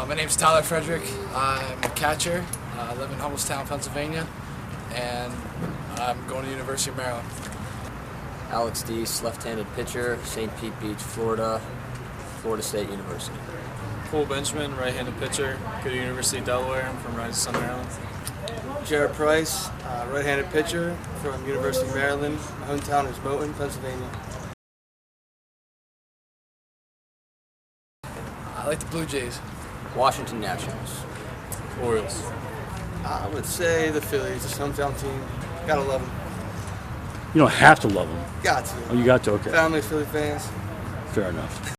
My name's Tyler Fredrich. I'm a catcher. I live in Hummelstown, Pennsylvania, and I'm going to the University of Maryland. Alex Deise, left-handed pitcher, St. Pete Beach, Florida, Florida State University. Cole Benjamin, right-handed pitcher, go to University of Delaware. I'm from Ryerson, Maryland. Jared Price, right-handed pitcher from University of Maryland. My hometown is Moulton, Pennsylvania. I like the Blue Jays. Washington Nationals. Orioles. I would say the Phillies, it's hometown team. Gotta love them. You don't have to love them. Got to. Oh, you got to? Okay. Family Philly fans. Fair enough.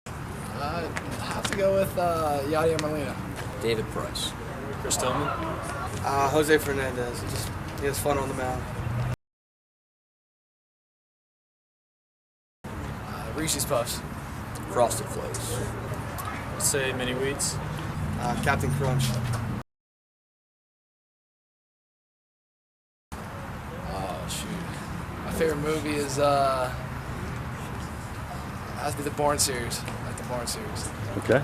I have to go with Yadier Molina. David Price. Chris Tillman. Jose Fernandez. He has fun on the mound. Reese's Puffs. Frosted Flakes. I'd say Mini Wheats. Captain Crunch. Oh, shoot. My favorite movie is, has to be the Bourne series. I like the Bourne series. Okay.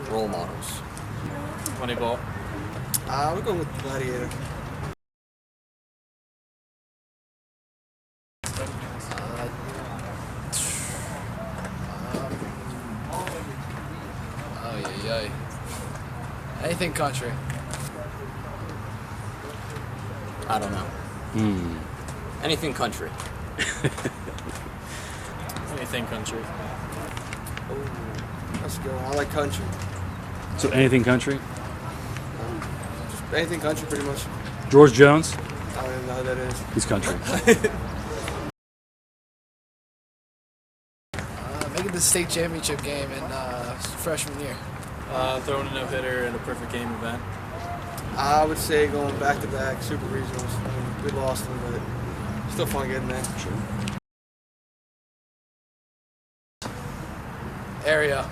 Role models. Moneyball. We're going with Gladiator. Anything country. I don't know. Anything country. Anything country. Let's go. I like country. So anything country? Just anything country, pretty much. George Jones? I don't even know who that is. He's country. Making the state championship game in freshman year. Throwing a no-hitter in a perfect game event. I would say going back-to-back super regionals. I mean, we lost them, but still fun getting there. Sure. Area.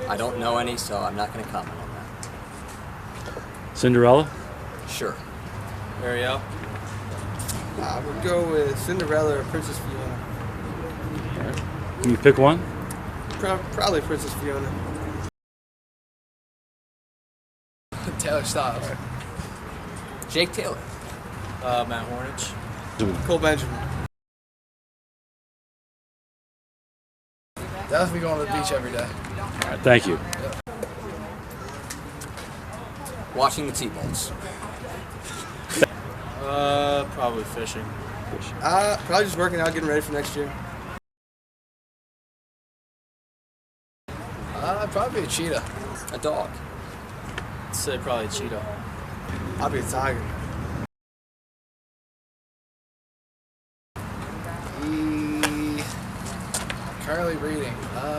I don't know any, so I'm not going to comment on that. Cinderella? Sure. Ariel. I would go with Cinderella or Princess Fiona. All right. Can you pick one? Probably Princess Fiona. Taylor Styles. Jake Taylor. Matt Hornich. Cole Benjamin. Definitely going to the beach every day. All right, thank you. Watching the T-Bolts. Probably fishing. Probably just working out, getting ready for next year. Probably a cheetah. A dog. I'd say probably cheetah. I'll be a tiger. Currently reading.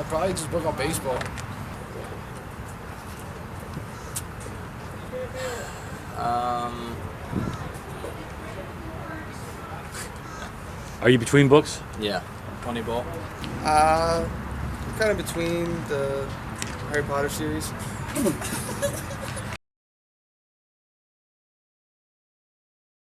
Probably just book on baseball. Are you between books? Yeah. Moneyball. Kind of between the Harry Potter series.